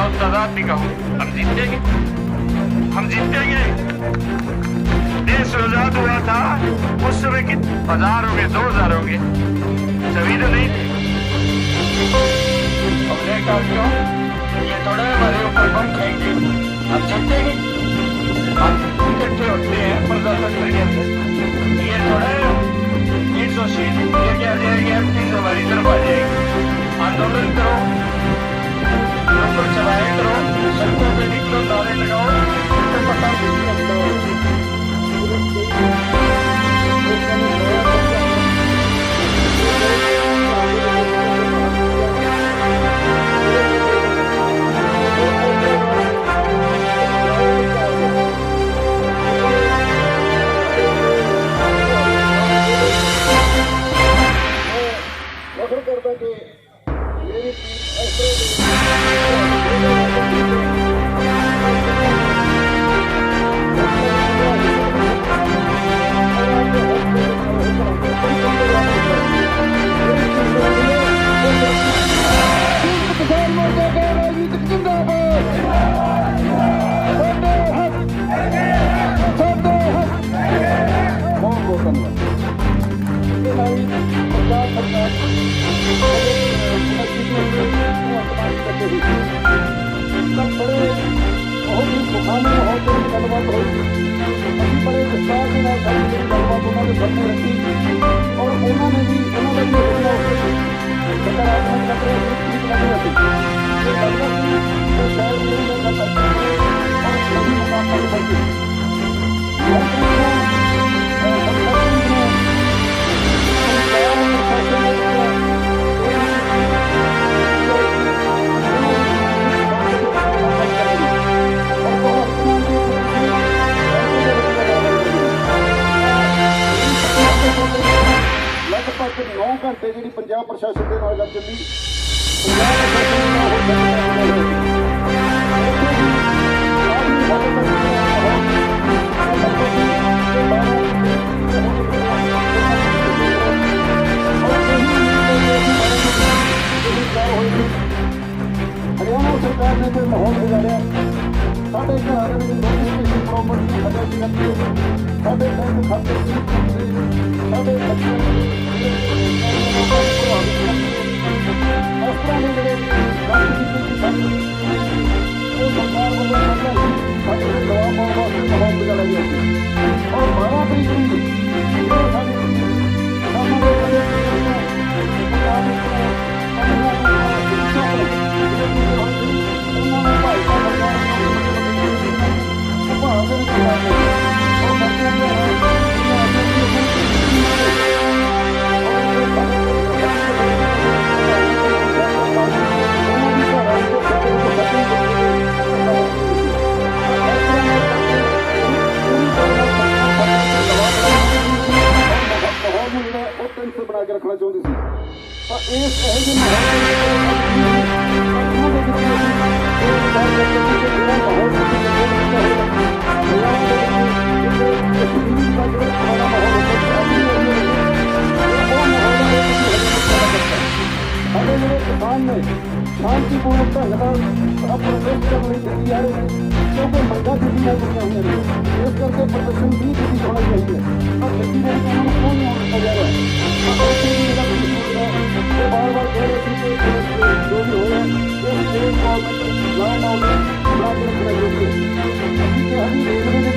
जाओ सदा दिखाओ। हम जीतेंगे, हम जीतेंगे। देश आजाद हुआ था उस समय कि 1000 हो गए, 2000 हो गए, सभी तो नहीं थे। हमने कहा क्यों, ये थोड़ा हमारे ऊपर बम फेंके, हम जीतेंगे। हम इकट्ठे होते हैं प्रदर्शन करके, ये थोड़ा ईट सोचिए ये क्या जाएगी, अब चीज हमारी तरफ आ जाएगी। आंदोलन करो, चलाए करो, सड़कों पे निकलो, नारे लगाओ, तो पता करता कि मेरी बड़े विस्तार के साथ गलबात उन्होंने सामने रखी और उन्होंने भी सकारात्मक खतरे ठीक लग रहे थे। ये लगभग तो शायद नहीं लग सकते और सभी मुकाम पर पहुंचे। लगभग 9 घंटे जी पंजाब प्रशासन के नाल गल चली। हरियाणा सरकार ने जो माहौल बिगाड़िया, साढ़े घर प्रॉपर्टी खजानी रखी, साढ़े बैंक खाते साढ़े बच्चों और 12 बना के रखना चाहती थी पर इस हमारे मेरे किसान ने शांतिपूर्ण ढंग से प्रोटेस्ट करने दी जा रही है क्योंकि मंगा दी हुई है। इस करके प्रदर्शन भी होना चाहिए और खेती में कौन नहीं जा रहा है। बार बार कह रहे थे कि जो भी हो रहा है स्टेट गवर्नमेंट लैंड ऑर्डर बना के रखना चाहिए। हरी रेलवे ने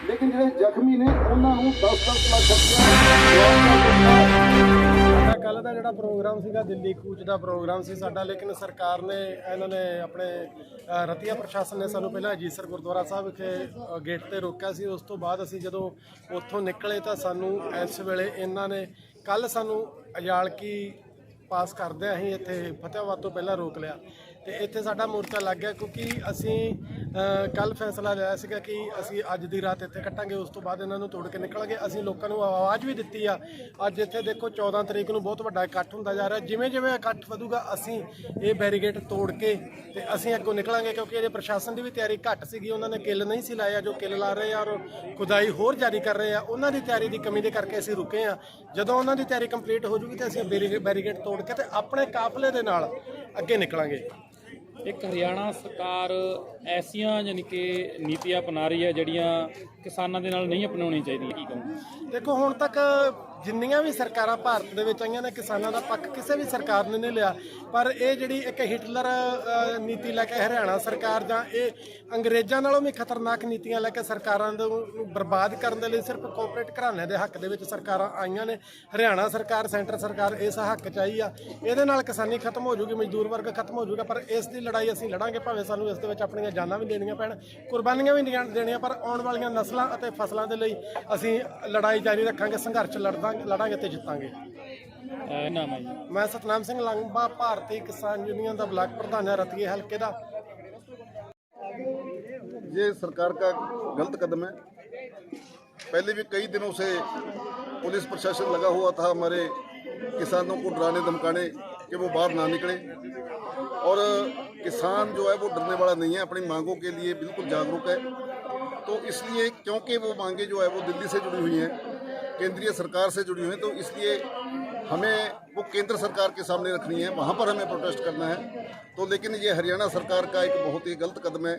लेकिन जो जख्मी ने उन्होंने 10-10 लाख ਕੱਲ੍ਹ ਦਾ ਜਿਹੜਾ ਪ੍ਰੋਗਰਾਮ ਸੀਗਾ ਦਿੱਲੀ ਕੂਚ ਦਾ ਪ੍ਰੋਗਰਾਮ ਸੀ ਸਾਡਾ, ਲੇਕਿਨ ਸਰਕਾਰ ਨੇ ਇਹਨਾਂ ਨੇ ਆਪਣੇ ਰਤੀਆ ਪ੍ਰਸ਼ਾਸਨ ਨੇ ਸਾਨੂੰ ਪਹਿਲਾਂ ਅਜੀਤਸਰ ਗੁਰਦੁਆਰਾ ਸਾਹਿਬ ਵਿਖੇ ਗੇਟ ਤੇ ਰੋਕਿਆ ਸੀ। ਉਸ ਤੋਂ ਬਾਅਦ ਅਸੀਂ ਜਦੋਂ ਉੱਥੋਂ ਨਿਕਲੇ ਤਾਂ ਸਾਨੂੰ ਇਸ ਵੇਲੇ ਇਹਨਾਂ ਨੇ ਕੱਲ੍ਹ ਸਾਨੂੰ ਅਜਾਲਕੀ ਪਾਸ ਕਰਦੇ ਅਸੀਂ ਇੱਥੇ ਫਤਿਆਬਾਦ ਤੋਂ ਪਹਿਲਾਂ ਰੋਕ ਲਿਆ ਤੇ ਇੱਥੇ ਸਾਡਾ ਮੋਰਚਾ ਲੱਗ ਗਿਆ ਕਿਉਂਕਿ ਅਸੀਂ ਕੱਲ ਫੈਸਲਾ ਲਿਆ ਸੀਗਾ ਕਿ ਅਸੀਂ ਅੱਜ ਦੀ ਰਾਤ ਇੱਥੇ ਕੱਟਾਂਗੇ, ਉਸ ਤੋਂ ਬਾਅਦ ਇਹਨਾਂ ਨੂੰ ਤੋੜ ਕੇ ਨਿਕਲਾਂਗੇ। ਅਸੀਂ ਲੋਕਾਂ ਨੂੰ ਆਵਾਜ਼ ਵੀ ਦਿੱਤੀ ਆ। ਅੱਜ ਇੱਥੇ ਦੇਖੋ 14 ਤਰੀਕ ਨੂੰ ਬਹੁਤ ਵੱਡਾ ਇਕੱਠ ਹੁੰਦਾ ਜਾ ਰਿਹਾ। ਜਿਵੇਂ ਜਿਵੇਂ ਇਕੱਠ ਵਧੂਗਾ ਅਸੀਂ ਇਹ ਬੈਰੀਗੇਡ ਤੋੜ ਕੇ ਤੇ ਅਸੀਂ ਅੱਗੋਂ ਨਿਕਲਾਂਗੇ ਕਿਉਂਕਿ ਇਹਦੇ ਪ੍ਰਸ਼ਾਸਨ ਦੀ ਵੀ ਤਿਆਰੀ ਘੱਟ ਸੀਗੀ। ਉਹਨਾਂ ਨੇ ਕਿੱਲ ਨਹੀਂ ਸੀ ਲਾਇਆ, ਜੋ ਕਿੱਲ ਲਾ ਰਹੇ ਆ ਔਰ ਖੁਦਾਈ ਹੋਰ ਜਾਰੀ ਕਰ ਰਹੇ ਆ, ਉਹਨਾਂ ਦੀ ਤਿਆਰੀ ਦੀ ਕਮੀ ਦੇ ਕਰਕੇ ਅਸੀਂ ਰੁਕੇ ਆ। ਜਦੋਂ ਉਹਨਾਂ ਦੀ ਤਿਆਰੀ ਕੰਪਲੀਟ ਹੋ ਜੂਗੀ ਤੇ ਅਸੀਂ ਬੈਰੀਗੇਡ ਤੋੜ ਕੇ ਤੇ ਆਪਣੇ ਕਾਫਲੇ ਦੇ ਨਾਲ ਅੱਗੇ ਨਿਕਲਾਂਗੇ। ਇੱਕ ਹਰਿਆਣਾ ਸਰਕਾਰ ਐਸੀਆਂ ਯਾਨੀ ਕਿ ਨੀਤੀਆਂ ਅਪਣਾ ਰਹੀ ਹੈ ਜਿਹੜੀਆਂ ਕਿਸਾਨਾਂ ਦੇ ਨਾਲ ਨਹੀਂ ਅਪਣਾਉਣੀ ਚਾਹੀਦੀਆਂ, ਕੀ ਕਹੋਗੇ? ਦੇਖੋ ਹੁਣ ਤੱਕ ਜਿੰਨੀਆਂ ਵੀ ਸਰਕਾਰਾਂ ਭਾਰਤ ਦੇ ਵਿੱਚ ਆਈਆਂ ਨੇ ਕਿਸਾਨਾਂ ਦਾ ਪੱਖ ਕਿਸੇ ਵੀ ਸਰਕਾਰ ਨੇ ਨਹੀਂ ਲਿਆ, ਪਰ ਇਹ ਜਿਹੜੀ ਇੱਕ ਹਿਟਲਰ ਨੀਤੀ ਲੈ ਕੇ ਹਰਿਆਣਾ ਸਰਕਾਰ ਜਾਂ ਇਹ ਅੰਗਰੇਜ਼ਾਂ ਨਾਲੋਂ ਵੀ ਖਤਰਨਾਕ ਨੀਤੀਆਂ ਲੈ ਕੇ ਸਰਕਾਰਾਂ ਨੂੰ ਬਰਬਾਦ ਕਰਨ ਦੇ ਲਈ ਸਿਰਫ ਕਾਰਪੋਰੇਟ ਘਰਾਣਿਆਂ ਦੇ ਹੱਕ ਦੇ ਵਿੱਚ ਸਰਕਾਰਾਂ ਆਈਆਂ ਨੇ। ਹਰਿਆਣਾ ਸਰਕਾਰ, ਸੈਂਟਰ ਸਰਕਾਰ ਇਸ ਹੱਕ 'ਚ ਆਈ ਆ। ਇਹਦੇ ਨਾਲ ਕਿਸਾਨੀ ਖਤਮ ਹੋ ਜੂਗੀ, ਮਜ਼ਦੂਰ ਵਰਗ ਖਤਮ ਹੋ ਜੂਗਾ, ਪਰ ਇਸ ਦੀ ਲੜਾਈ ਅਸੀਂ ਲੜਾਂਗੇ ਭਾਵੇਂ ਸਾਨੂੰ ਇਸ ਦੇ ਵਿੱਚ ਆਪਣੀਆਂ ਜਾਨਾਂ ਵੀ ਦੇਣੀਆਂ ਪੈਣ, ਕੁਰਬਾਨੀਆਂ ਵੀ ਦੇਣੀਆਂ, ਪਰ ਆਉਣ ਵਾਲੀਆਂ ਨਸਲਾਂ ਅਤੇ ਫਸਲਾਂ ਦੇ ਲਈ ਅਸੀਂ ਲੜਾਈ ਜਾਰੀ ਰੱਖਾਂਗੇ, ਸੰਘਰਸ਼ ਲੜਾਂਗੇ ਤੇ ਜਿੱਤਾਂਗੇ। ਨਾਮ ਹੈ ਜੀ? ਮੈਂ ਸਤਨਾਮ ਸਿੰਘ ਲੰਬਾ, ਭਾਰਤੀ किसान यूनियन ਦਾ ਬਲਾਕ ਪ੍ਰਧਾਨ ਹੈ ਰਤੀਏ ਹਲਕੇ ਦਾ। ये सरकार का गलत कदम है। पहले भी कई दिनों से पुलिस प्रशासन लगा हुआ था हमारे किसानों को डराने धमकाने कि वो बाहर ना निकले, और किसान जो है वो डरने वाला नहीं है, अपनी मांगों के लिए बिल्कुल जागरूक है। तो इसलिए क्योंकि वो मांगे जो है वो दिल्ली से जुड़ी हुई हैं, केंद्रीय सरकार से जुड़ी हुई हैं, तो इसलिए हमें वो केंद्र सरकार के सामने रखनी है, वहाँ पर हमें प्रोटेस्ट करना है। तो लेकिन ये हरियाणा सरकार का एक बहुत ही गलत कदम है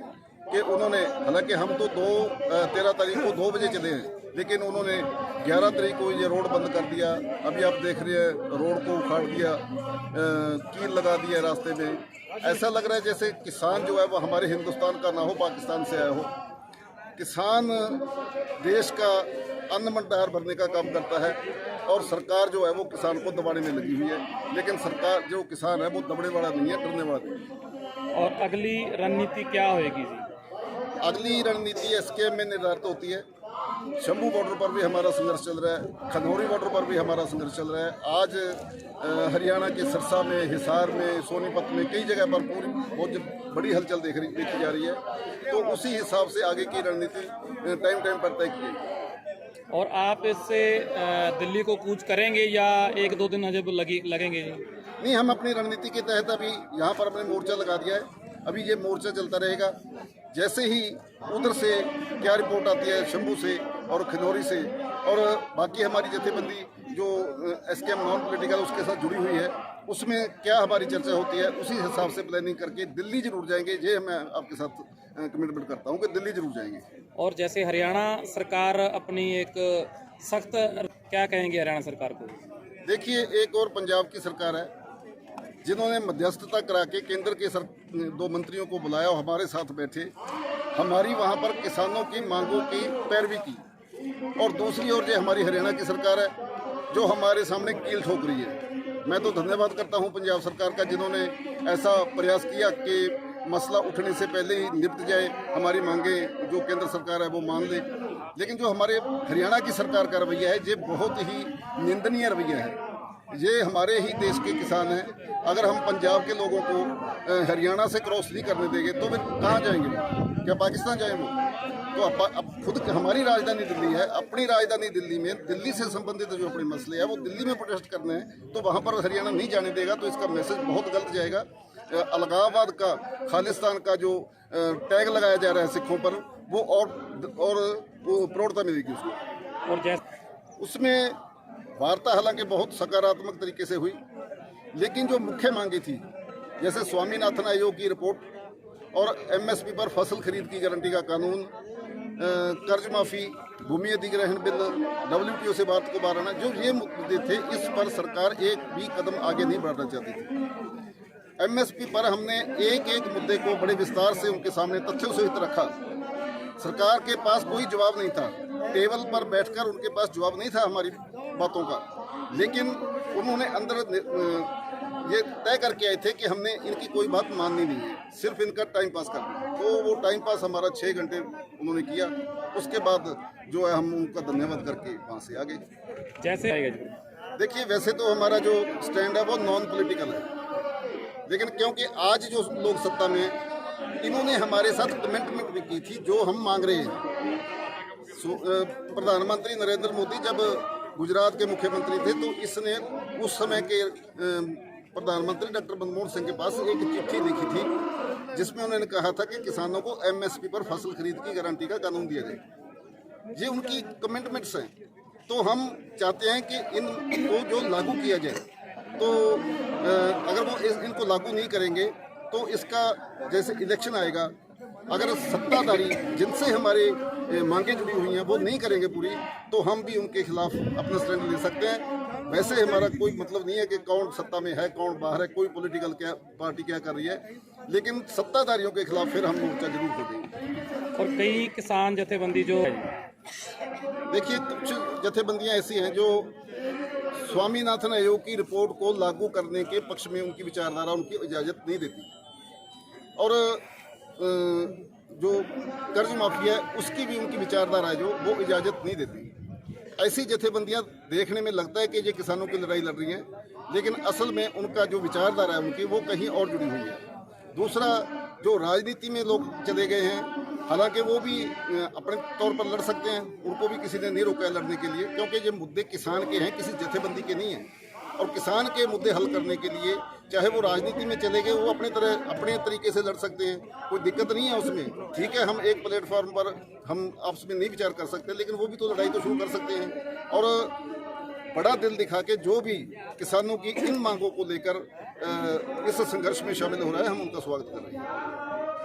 कि उन्होंने, हालांकि हम तो 13 तारीख को 2 बजे चले हैं, लेकिन उन्होंने 11 तारीख को ये रोड बंद कर दिया। अभी आप देख रहे हैं रोड को उखाड़ दिया, कील लगा दिया रास्ते में। ऐसा लग रहा है जैसे किसान जो है वो हमारे हिंदुस्तान का ना हो, पाकिस्तान से आया हो। किसान देश का अन्न भंडार भरने का काम करता है और सरकार जो है वो किसान को दबाने में लगी हुई है, लेकिन सरकार जो किसान है वो दबने वाला नहीं है, डरने वाला नहीं है। और अगली रणनीति क्या होएगी जी? अगली रणनीति एसकेएम में निर्धारित होती है। शंभू बॉर्डर पर भी हमारा संघर्ष चल रहा है, खनौरी बॉर्डर पर भी हमारा संघर्ष चल रहा है। आज हरियाणा के सिरसा में, हिसार में, सोनीपत में, कई जगह पर पूरी बहुत बड़ी हलचल देखी जा रही है। तो उसी हिसाब से आगे की रणनीति टाइम पर तय की जाएगी। और आप इससे दिल्ली को कूच करेंगे या 1-2 दिन अजब लगेंगे जी? नहीं, हम अपनी रणनीति के तहत अभी यहाँ पर अपने मोर्चा लगा दिया है। अभी ये मोर्चा चलता रहेगा। जैसे ही उधर से क्या रिपोर्ट आती है शंभू से और खनौरी से, और बाकी हमारी जथेबंदी जो एसकेएम नॉन पॉलिटिकल उसके साथ जुड़ी हुई है, उसमें क्या हमारी चर्चा होती है, उसी हिसाब से प्लानिंग करके दिल्ली जरूर जाएंगे। ये मैं आपके साथ कमिटमेंट करता हूँ कि दिल्ली जरूर जाएंगे। और जैसे हरियाणा सरकार अपनी एक सख्त, क्या कहेंगे हरियाणा सरकार को? देखिए, एक और पंजाब की सरकार है जिन्होंने मध्यस्थता करा के केंद्र के 2 मंत्रियों को बुलाया और हमारे साथ बैठे, हमारी वहाँ पर किसानों की मांगों की पैरवी की। और दूसरी ओर जो हमारी हरियाणा की सरकार है जो हमारे सामने कील ठोक रही है। मैं तो धन्यवाद करता हूँ पंजाब सरकार का, जिन्होंने ऐसा प्रयास किया कि मसला उठने से पहले ही निपट जाए, हमारी मांगे जो केंद्र सरकार है वो मान ले। लेकिन जो हमारे हरियाणा की सरकार का रवैया है ये बहुत ही निंदनीय रवैया है। ये हमारे ही देश के किसान हैं। अगर हम पंजाब के लोगों को हरियाणा से क्रॉस नहीं करने देंगे तो फिर कहाँ जाएंगे वो? क्या पाकिस्तान जाएंगे वो? तो अब खुद हमारी राजधानी दिल्ली है, अपनी राजधानी दिल्ली में दिल्ली से संबंधित जो अपने मसले हैं वो दिल्ली में प्रोटेस्ट करने हैं, तो वहाँ पर हरियाणा नहीं जाने देगा। तो इसका मैसेज बहुत गलत जाएगा। अलगाववाद का, खालिस्तान का जो टैग लगाया जा रहा है सिखों पर, वो और प्रौढ़ता मिलेगी उसको। और जैसे उसमें वार्ता हालांकि बहुत सकारात्मक तरीके से हुई, लेकिन जो मुख्य मांगी थी, जैसे स्वामीनाथन आयोग की रिपोर्ट और एमएसपी पर फसल खरीद की गारंटी का कानून, कर्ज माफी, भूमि अधिग्रहण बिल, WTO से भारत को बाहर आना, जो ये मुद्दे थे, इस पर सरकार एक भी कदम आगे नहीं बढ़ना चाहती थी। एमएसपी पर हमने एक एक मुद्दे को बड़े विस्तार से उनके सामने तथ्यों सहित रखा। सरकार के पास कोई जवाब नहीं था, टेबल पर बैठकर उनके पास जवाब नहीं था हमारी बातों का, लेकिन उन्होंने अंदर ये तय करके आए थे कि हमने इनकी कोई बात माननी नहीं है, सिर्फ इनका टाइम पास करना। तो वो टाइम पास हमारा 6 घंटे उन्होंने किया। उसके बाद जो है हम उनका धन्यवाद करके वहाँ से आ गए। जैसे आएगा जी? देखिए, वैसे तो हमारा जो स्टैंड है वो नॉन पॉलिटिकल है, लेकिन क्योंकि आज जो लोग सत्ता में हैं, इन्होंने हमारे साथ कमिटमेंट भी की थी जो हम मांग रहे हैं। प्रधानमंत्री नरेंद्र मोदी जब गुजरात के मुख्यमंत्री थे तो इसने उस समय के प्रधानमंत्री डॉक्टर मनमोहन सिंह के पास एक चिट्ठी लिखी थी जिसमें उन्होंने कहा था कि किसानों को एमएसपी पर फसल खरीद की गारंटी का कानून दिया जाए। ये उनकी कमिटमेंट्स हैं। तो हम चाहते हैं कि इनको जो लागू किया जाए, तो अगर वो इनको लागू नहीं करेंगे तो इसका जैसे इलेक्शन आएगा, अगर सत्ताधारी जिनसे हमारे मांगे जुड़ी हुई हैं वो नहीं करेंगे पूरी, तो हम भी उनके खिलाफ अपना स्टैंड ले सकते हैं। वैसे हमारा कोई मतलब नहीं है कि कौन सत्ता में है कौन बाहर है, कोई पॉलिटिकल क्या पार्टी क्या कर रही है, लेकिन सत्ताधारियों के खिलाफ फिर हम मोर्चा जरूर खोलेंगे। और कई किसान जथेबंदी जो देखिए, कुछ जथेबंदियां ऐसी हैं जो स्वामीनाथन आयोग की रिपोर्ट को लागू करने के पक्ष में उनकी विचारधारा उनकी इजाज़त नहीं देती, और जो कर्ज माफी है उसकी भी उनकी विचारधारा है जो वो इजाज़त नहीं देती। ऐसी जथेबंदियां देखने में लगता है कि ये किसानों की लड़ाई लड़ रही हैं, लेकिन असल में उनका जो विचारधारा है उनकी वो कहीं और जुड़ी हुई है। दूसरा, जो राजनीति में लोग चले गए हैं, हालांकि वो भी अपने तौर पर लड़ सकते हैं, उनको भी किसी ने नहीं रोका है लड़ने के लिए, क्योंकि ये मुद्दे किसान के हैं, किसी जथेबंदी के नहीं हैं। और किसान के मुद्दे हल करने के लिए चाहे वो राजनीति में चले गए, वो अपने तरीके से लड़ सकते हैं, कोई दिक्कत नहीं है उसमें। ठीक है, हम एक प्लेटफॉर्म पर हम आपस में नहीं विचार कर सकते, लेकिन वो भी तो लड़ाई तो शुरू कर सकते हैं। और बड़ा दिल दिखा के जो भी किसानों की इन मांगों को लेकर इस संघर्ष में शामिल हो रहा है, हम उनका स्वागत कर रहे हैं।